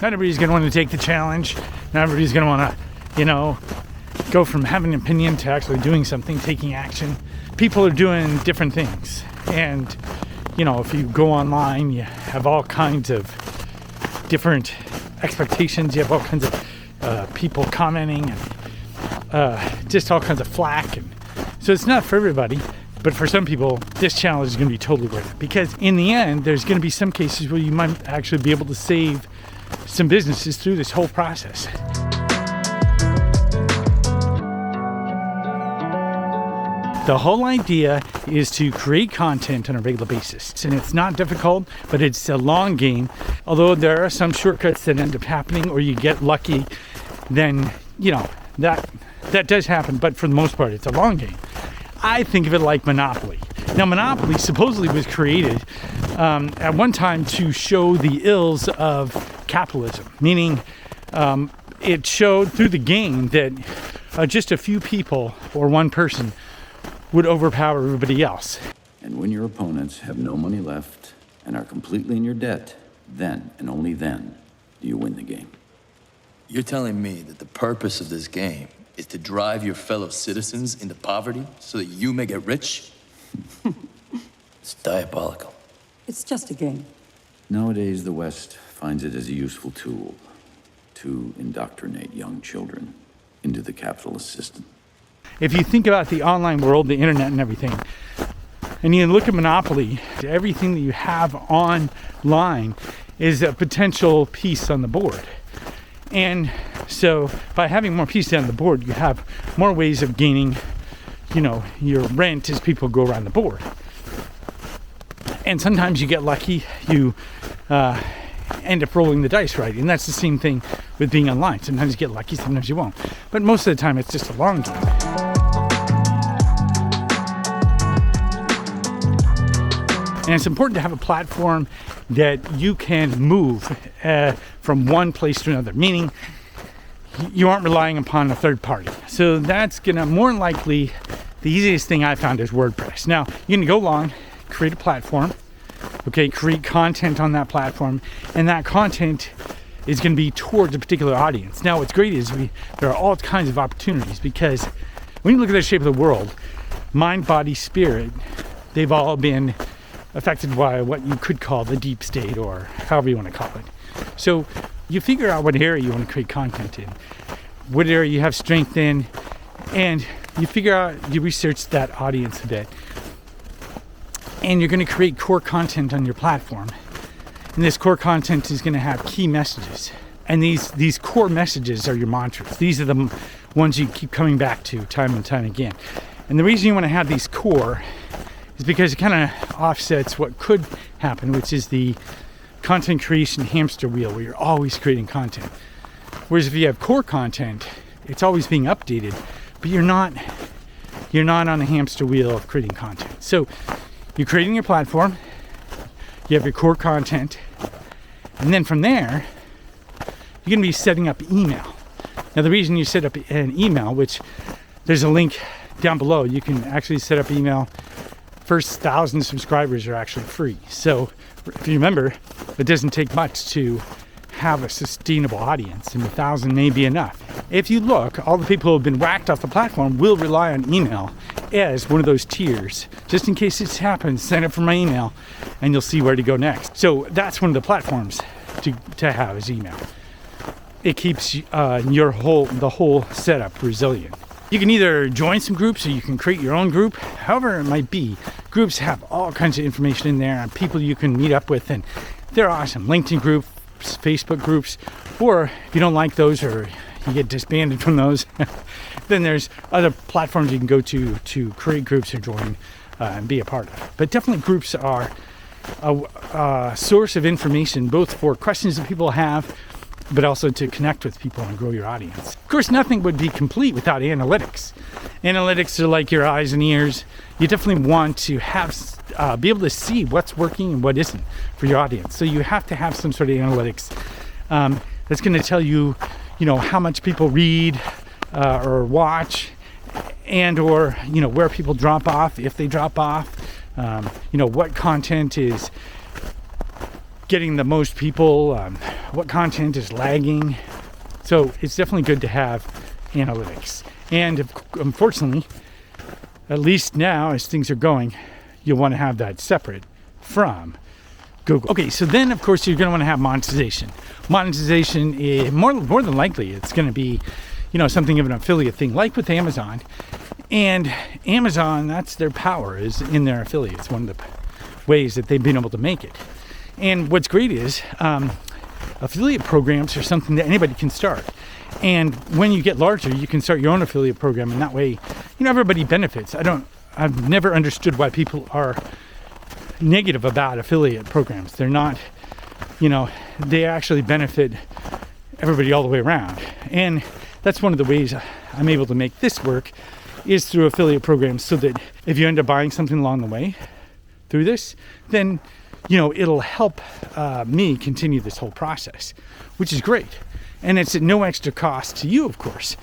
Not everybody's going to want to take the challenge. Not everybody's going to want to, go from having an opinion to actually doing something, taking action. People are doing different things. And, if you go online, you have all kinds of different expectations. You have all kinds of people commenting and just all kinds of flack. And so it's not for everybody. But for some people, this challenge is going to be totally worth it. Because in the end, there's going to be some cases where you might actually be able to save some businesses through this whole process. The whole idea is to create content on a regular basis. And it's not difficult, but it's a long game. Although there are some shortcuts that end up happening, or you get lucky, then, that does happen. But for the most part, it's a long game. I think of it like Monopoly. Now, Monopoly supposedly was created at one time to show the ills of capitalism, meaning it showed through the game that just a few people or one person would overpower everybody else. And when your opponents have no money left and are completely in your debt, then and only then do you win the game. You're telling me that the purpose of this game is to drive your fellow citizens into poverty so that you may get rich? It's diabolical. It's just a game. Nowadays, the West finds it as a useful tool to indoctrinate young children into the capitalist system. If you think about the online world, the internet and everything, and you look at Monopoly, everything that you have online is a potential piece on the board. And so by having more pieces on the board, you have more ways of gaining, your rent as people go around the board. And sometimes you get lucky, you end up rolling the dice right. And that's the same thing with being online. Sometimes you get lucky, sometimes you won't. But most of the time, it's just a long game. And it's important to have a platform that you can move from one place to another, meaning you aren't relying upon a third party. So that's going to more likely, the easiest thing I found is WordPress. Now, you can go along, create a platform, create content on that platform, and that content is going to be towards a particular audience. Now, what's great is there are all kinds of opportunities, because when you look at the shape of the world, mind, body, spirit, they've all been affected by what you could call the deep state, or however you want to call it. So you figure out what area you want to create content in, what area you have strength in, and you research that audience a bit. And you're going to create core content on your platform. And this core content is going to have key messages. And these core messages are your mantras. These are the ones you keep coming back to time and time again. And the reason you want to have these core is because it kind of offsets what could happen, which is the content creation hamster wheel, where you're always creating content. Whereas if you have core content, it's always being updated, but you're not on a hamster wheel of creating content. So you're creating your platform, you have your core content, and then from there, you're going to be setting up email. Now, the reason you set up an email, which there's a link down below, you can actually set up email. First 1,000 subscribers are actually free. So if you remember, it doesn't take much to have a sustainable audience, and 1,000 may be enough. If you look, all the people who have been whacked off the platform will rely on email as one of those tiers. Just in case this happens, sign up for my email and you'll see where to go next. So that's one of the platforms to have is email. It keeps the whole setup resilient. You can either join some groups or you can create your own group. However it might be, groups have all kinds of information in there and people you can meet up with, and they're awesome. LinkedIn groups, Facebook groups, or if you don't like those or you get disbanded from those, then there's other platforms you can go to create groups or join and be a part of. But definitely groups are a source of information, both for questions that people have, but also to connect with people and grow your audience. Of course, nothing would be complete without analytics. Analytics are like your eyes and ears. You definitely want to have be able to see what's working and what isn't for your audience. So you have to have some sort of analytics that's going to tell you, how much people read or watch, and or where people drop off, if they drop off, what content is getting the most people, what content is lagging. So it's definitely good to have analytics. And unfortunately, at least now as things are going, you'll want to have that separate from Google. Okay, so then of course you're going to want to have monetization. Monetization is more than likely it's going to be, something of an affiliate thing, like with Amazon. And Amazon, that's their power, is in their affiliates. One of the ways that they've been able to make it. And what's great is affiliate programs are something that anybody can start. And when you get larger, you can start your own affiliate program, and that way, everybody benefits. I've never understood why people are negative about affiliate programs. They're not, they actually benefit everybody all the way around. And that's one of the ways I'm able to make this work, is through affiliate programs, so that if you end up buying something along the way through this, then it'll help me continue this whole process, which is great. And it's at no extra cost to you, of course.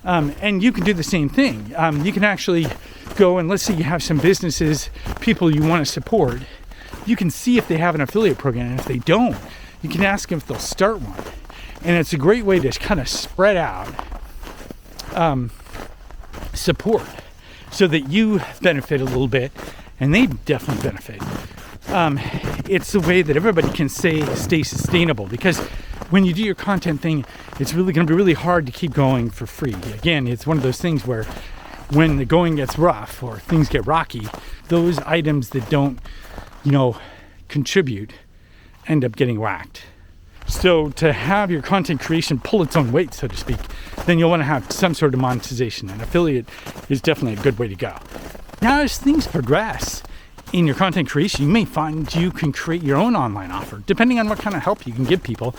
And you can do the same thing. You can actually go and, let's say you have some businesses, people you want to support. You can see if they have an affiliate program, and if they don't, you can ask them if they'll start one. And it's a great way to kind of spread out support, so that you benefit a little bit and they definitely benefit. It's the way that everybody can stay sustainable, because when you do your content thing, it's really going to be really hard to keep going for free. Again, it's one of those things where when the going gets rough or things get rocky, those items that don't, contribute end up getting whacked. So to have your content creation pull its own weight, so to speak, then you'll want to have some sort of monetization, and affiliate is definitely a good way to go. Now, as things progress in your content creation, you may find you can create your own online offer, depending on what kind of help you can give people.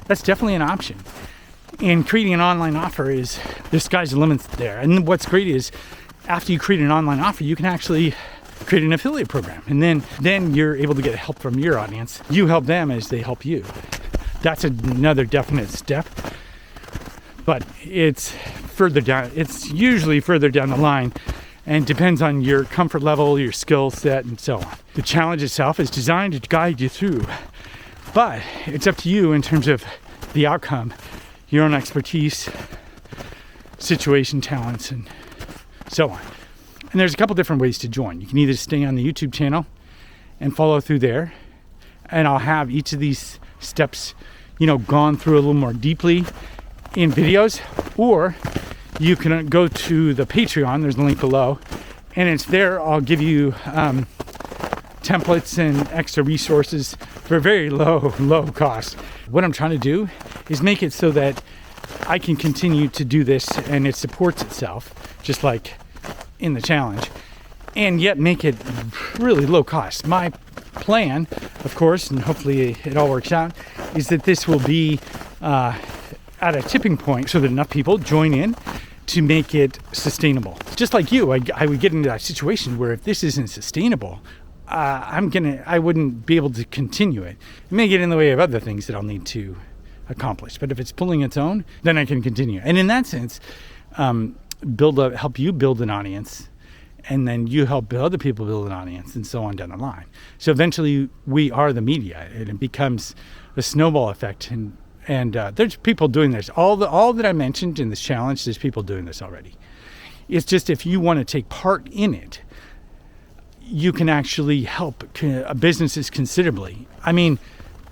That's definitely an option. And creating an online offer is, the sky's the limit there. And what's great is, after you create an online offer, you can actually create an affiliate program, and then you're able to get help from your audience. You help them as they help you. That's another definite step, but it's further down. It's usually further down the line, and depends on your comfort level, your skill set, and so on. The challenge itself is designed to guide you through, but it's up to you in terms of the outcome, your own expertise, situation, talents, and so on. And there's a couple different ways to join. You can either stay on the YouTube channel and follow through there, and I'll have each of these steps, gone through a little more deeply in videos, or you can go to the Patreon. There's a link below, and it's there. I'll give you templates and extra resources for very low cost. What I'm trying to do is make it so that I can continue to do this, and it supports itself, just like in the challenge, and yet make it really low cost. My plan, of course, and hopefully it all works out, is that this will be at a tipping point, so that enough people join in to make it sustainable. Just like you, I would get into that situation where if this isn't sustainable, I wouldn't be able to continue it. It may get in the way of other things that I'll need to accomplish, but if it's pulling its own, then I can continue. And in that sense, help you build an audience, and then you help other people build an audience, and so on down the line. So eventually we are the media, and it becomes a snowball effect. And there's people doing this. All that I mentioned in this challenge, there's people doing this already. It's just, if you want to take part in it, you can actually help businesses considerably. I mean,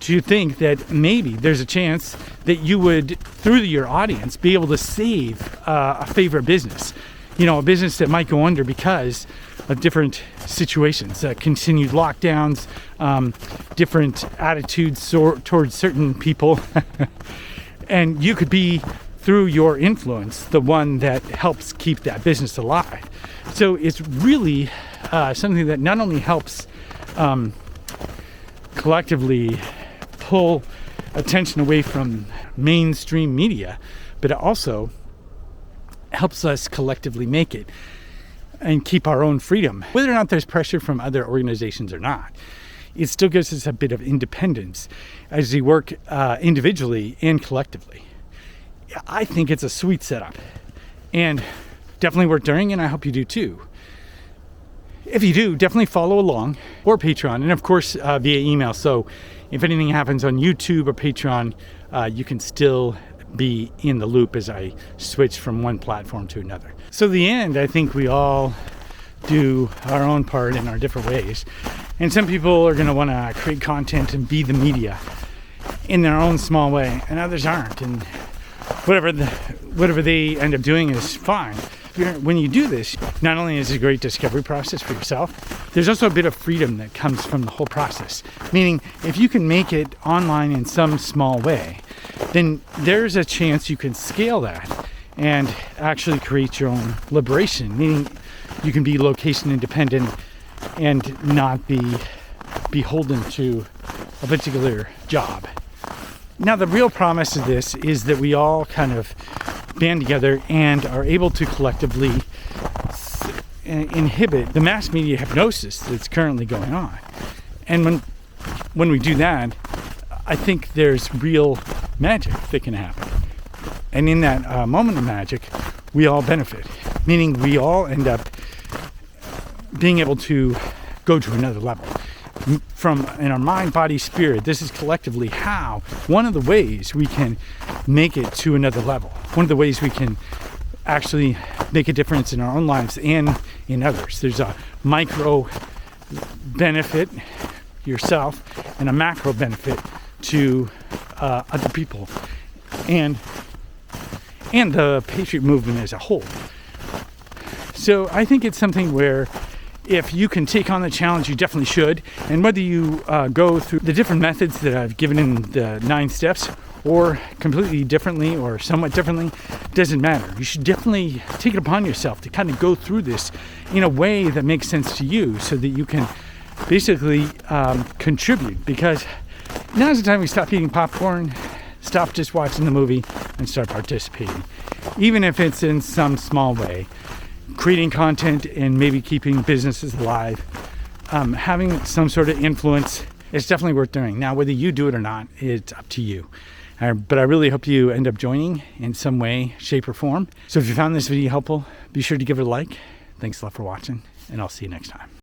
do you think that maybe there's a chance that you would, through your audience, be able to save a favorite business? A business that might go under because of different situations, continued lockdowns, different attitudes towards certain people. And you could be, through your influence, the one that helps keep that business alive. So it's really something that not only helps collectively pull attention away from mainstream media, but it also helps us collectively make it and keep our own freedom. Whether or not there's pressure from other organizations or not, it still gives us a bit of independence as we work individually and collectively. I think it's a sweet setup, and definitely worth doing, and I hope you do too. if you do, definitely follow along, or Patreon, and of course via email. So if anything happens on YouTube or Patreon, you can still be in the loop as I switch from one platform to another. So the end, I think we all do our own part in our different ways. And some people are going to want to create content and be the media in their own small way, and others aren't. And whatever they end up doing is fine. When you do this, not only is it a great discovery process for yourself, there's also a bit of freedom that comes from the whole process. Meaning, if you can make it online in some small way, then there's a chance you can scale that and actually create your own liberation. Meaning, you can be location independent and not be beholden to a particular job. Now, the real promise of this is that we all kind of band together and are able to collectively inhibit the mass media hypnosis that's currently going on. And when we do that, I think there's real magic that can happen. And in that moment of magic, we all benefit. Meaning we all end up being able to go to another level. From in our mind, body, spirit, this is collectively how one of the ways we can make it to another level. One of the ways we can actually make a difference in our own lives and in others. There's a micro benefit yourself and a macro benefit to other people and the Patriot movement as a whole. So I think it's something where if you can take on the challenge, you definitely should. And whether you go through the different methods that I've given in the 9 steps, or completely differently or somewhat differently, doesn't matter. You should definitely take it upon yourself to kind of go through this in a way that makes sense to you so that you can basically contribute. Because now's the time we stop eating popcorn, stop just watching the movie, and start participating. Even if it's in some small way. Creating content and maybe keeping businesses alive, having some sort of influence, it's definitely worth doing. Now, whether you do it or not, it's up to you. But I really hope you end up joining in some way, shape, or form. So if you found this video helpful, be sure to give it a like. Thanks a lot for watching, and I'll see you next time.